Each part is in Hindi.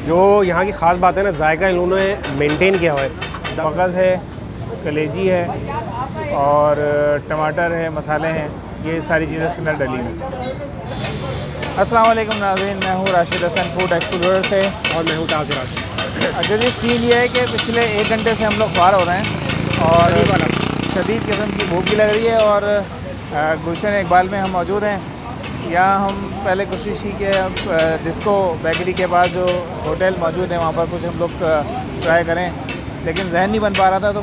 जो यहाँ की ख़ास बात है ना, जायका इन्होंने मेंटेन किया हुआ है। मगज़ है, कलेजी है और टमाटर है, मसाले हैं, ये सारी चीज़ें इसके अंदर डली हैं। अस्सलाम वालेकुम नाज़रीन, मैं हूँ राशिद हसन फूड एक्सप्लोरर से और मैं हूँ ताज़राज। अच्छा जी, सीन ये है कि पिछले 1 घंटे से हम लोग बाहर हो रहे हैं और शदीद किस्म की भूख भी लग रही है और गुलशन इकबाल में हम मौजूद हैं। यहाँ हम पहले कोशिश की कि डिस्को बेकरी के पास जो होटल मौजूद है वहाँ पर कुछ हम लोग ट्राई करें, लेकिन जहन नहीं बन पा रहा था। तो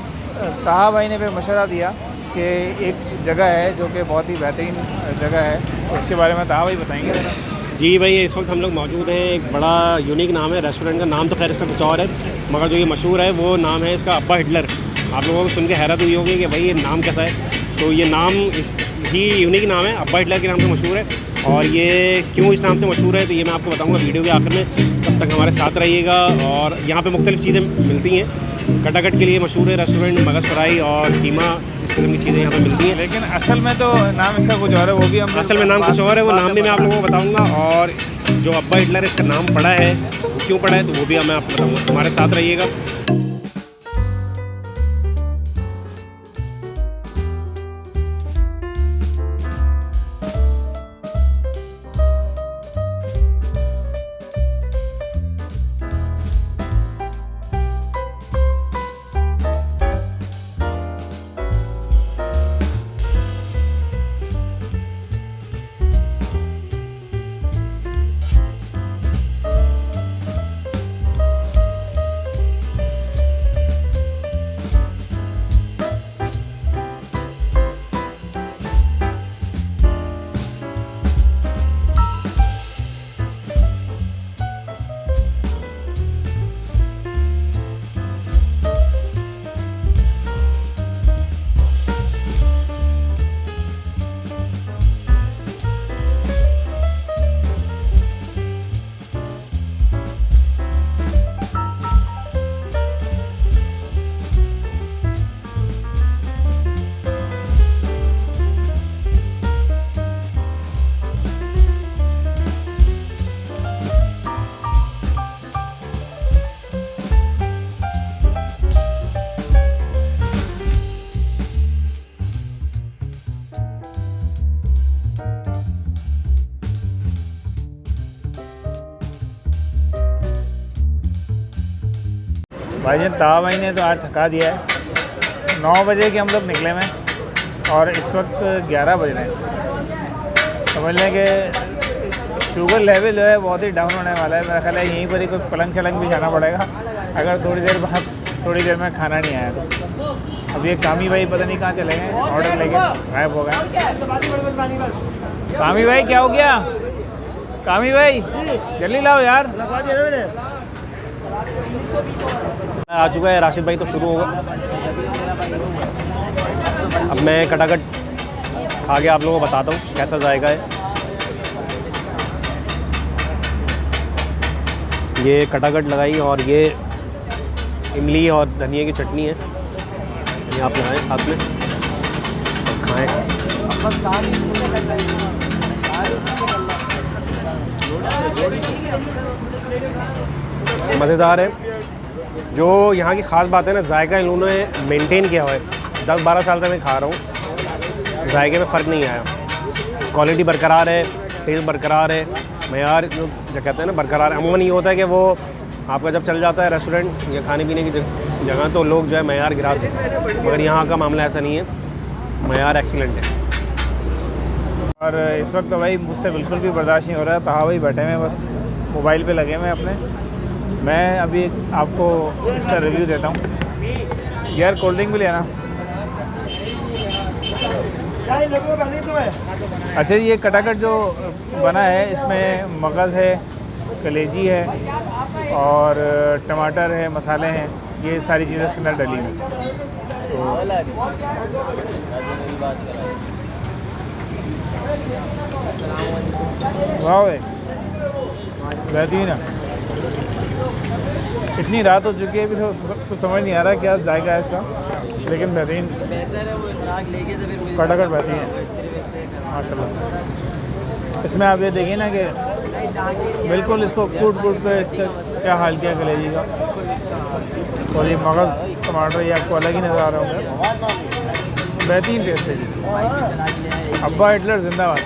ताहा भाई ने फिर मशवरा दिया कि एक जगह है जो कि बहुत ही बेहतरीन जगह है, तो उसके बारे में ताहा भाई बताएंगे ज़रा। जी भाई, इस वक्त हम लोग मौजूद हैं, एक बड़ा यूनिक नाम है रेस्टोरेंट का। नाम तो खैर इसका कुछ और है, मगर जो ये मशहूर है वो नाम है इसका अब्बा हिटलर। आप लोगों को सुन के हैरत हुई होगी कि भाई ये नाम कैसा है। तो ये नाम इस ही यूनिक नाम है, अब्बा हिटलर के नाम से मशहूर है। और ये क्यों इस नाम से मशहूर है तो ये मैं आपको बताऊंगा वीडियो के आखिर में। तब तक हमारे साथ रहिएगा। और यहाँ पे मुख्तलिफ़ चीज़ें मिलती हैं। कटाकट के लिए मशहूर है रेस्टोरेंट, मगज़ फ्राई और कीमा, इस किस्म की चीज़ें यहाँ पे मिलती हैं। लेकिन असल में तो नाम इसका कुछ और है, वो भी हम असल में नाम कुछ और है, वो नाम भी मैं आप लोगों को बताऊँगा। और जो अब्बा हिटलर इसका नाम पड़ा है, वो क्यों पड़ा है तो वो भी मैं आपको बताऊँगा। हमारे साथ रहिएगा। भाईजान ताहा भाई ने तो आज थका दिया है। 9 बजे के हम लोग निकले में और इस वक्त 11 बज रहे हैं। समझ लें कि शुगर लेवल जो है बहुत ही डाउन होने वाला है। मेरा ख्याल है यहीं पर ही कोई पलंग शलंग भी जाना पड़ेगा अगर थोड़ी देर में खाना नहीं आया तो। अब ये कामी भाई पता नहीं कहाँ चले गए, ऑर्डर लेके गायब हो गए। कामी भाई क्या हो गया? कामी भाई जल्दी लाओ यार। आ चुका है राशिद भाई, तो शुरू होगा। अब मैं कटाकट खा के आप लोगों को बताता हूँ कैसा जायका है। ये कटाकट लगाई और ये इमली और धनिया की चटनी है। ये आप लगाएं साथ में और खाएँ। मज़ेदार है। जो यहाँ की ख़ास बात है ना, जायका इन्होंने मेंटेन किया हुआ है। 10-12 साल से मैं खा रहा हूँ, जायके में फ़र्क नहीं आया। क्वालिटी बरकरार है, टेस्ट बरकरार है, मयार जो कहते हैं ना बरकरार है। अमूमन ये होता है कि वो आपका जब चल जाता है रेस्टोरेंट या खाने पीने की जगह तो लोग जो है मयार गिराते हैं, मगर यहाँ का मामला ऐसा नहीं है, मयार एक्सीलेंट है। और इस वक्त तो भाई मुझसे बिल्कुल भी बर्दाश्त नहीं हो रहा है। ताहा भाई बैठे हैं बस मोबाइल पे लगे हुए अपने। मैं अभी आपको इसका रिव्यू देता हूँ। यार कोल्ड ड्रिंक भी लेना। अच्छा, ये कटाकट जो बना है इसमें मगज़ है, कलेजी है और टमाटर है, मसाले हैं, ये सारी चीज़ें इसके अंदर डली हैं। तो वाह बेहतरीन है। इतनी रात हो चुकी है, अभी तो कुछ समझ नहीं आ रहा क्या जायका है इसका, लेकिन बेहतरीन कटाकट बेहतरीन है माशाल्लाह। इसमें आप ये देखिए ना कि बिल्कुल इसको कूट कूट पे इसका क्या हाल किया कलेजी का। और ये मगज़ टमाटर ये आपको अलग ही नज़र आ रहा होगा, बेहतरीन टेस्ट है जी। अब्बा हिटलर जिंदाबाद।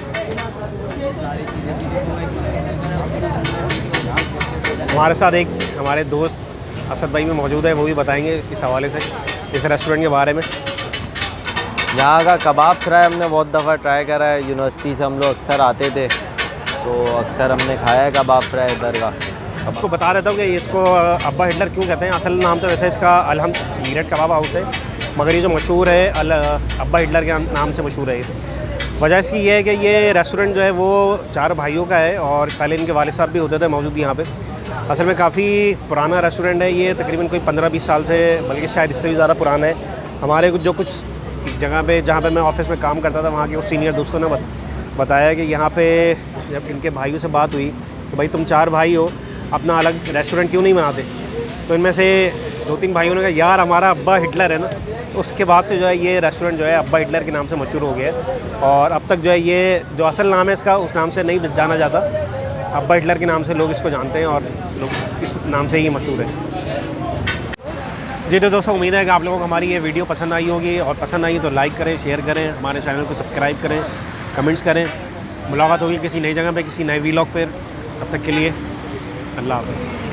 हमारे साथ एक हमारे दोस्त असद भाई में मौजूद है, वो भी बताएंगे इस हवाले से, इस रेस्टोरेंट के बारे में। यहाँ का कबाब फ्राई हमने बहुत दफ़ा ट्राई करा है। यूनिवर्सिटी से हम लोग अक्सर आते थे तो अक्सर हमने खाया है कबाब फ्राई इधर का। आपको बता देता हूँ कि इसको अब्बा हिटलर क्यों कहते हैं। असल नाम तो वैसे इसका अलहम मीरठ कबाब हाउस है, मगर ये जो मशहूर है अब्बा हिटलर के नाम से मशहूर है ये। वजह इसकी ये है कि ये रेस्टोरेंट जो है वो 4 भाइयों का है और पहले इनके वालिद साहब भी होते थे मौजूद यहाँ पे। असल में काफ़ी पुराना रेस्टोरेंट है ये, तकरीबन कोई 15-20 साल से, बल्कि शायद इससे भी ज़्यादा पुराना है। हमारे कुछ जगह पे जहाँ पे मैं ऑफिस में काम करता था, वहाँ के कुछ सीनियर दोस्तों ने बताया कि यहाँ पे जब इनके भाइयों से बात हुई तो भाई तुम 4 भाई हो, अपना अलग रेस्टोरेंट क्यों नहीं बनाते। तो इनमें से 2-3 भाइयों ने कहा यार हमारा अब्बा हिटलर है ना, तो उसके बाद से जो है ये रेस्टोरेंट जो है अब्बा हिटलर के नाम से मशहूर हो गया है। और अब तक जो है ये जो असल नाम है इसका, उस नाम से नहीं जाना जाता, अब्बा हिटलर के नाम से लोग इसको जानते हैं और लोग इस नाम से ही मशहूर है। जी तो दोस्तों, उम्मीद है कि आप लोगों को हमारी ये वीडियो पसंद आई होगी, और पसंद आई तो लाइक करें, शेयर करें, हमारे चैनल को सब्सक्राइब करें, कमेंट्स करें। मुलाकात होगी किसी नई जगह पे, किसी नए व्लॉग पर। तब तक के लिए अल्लाह हाफ़िज़।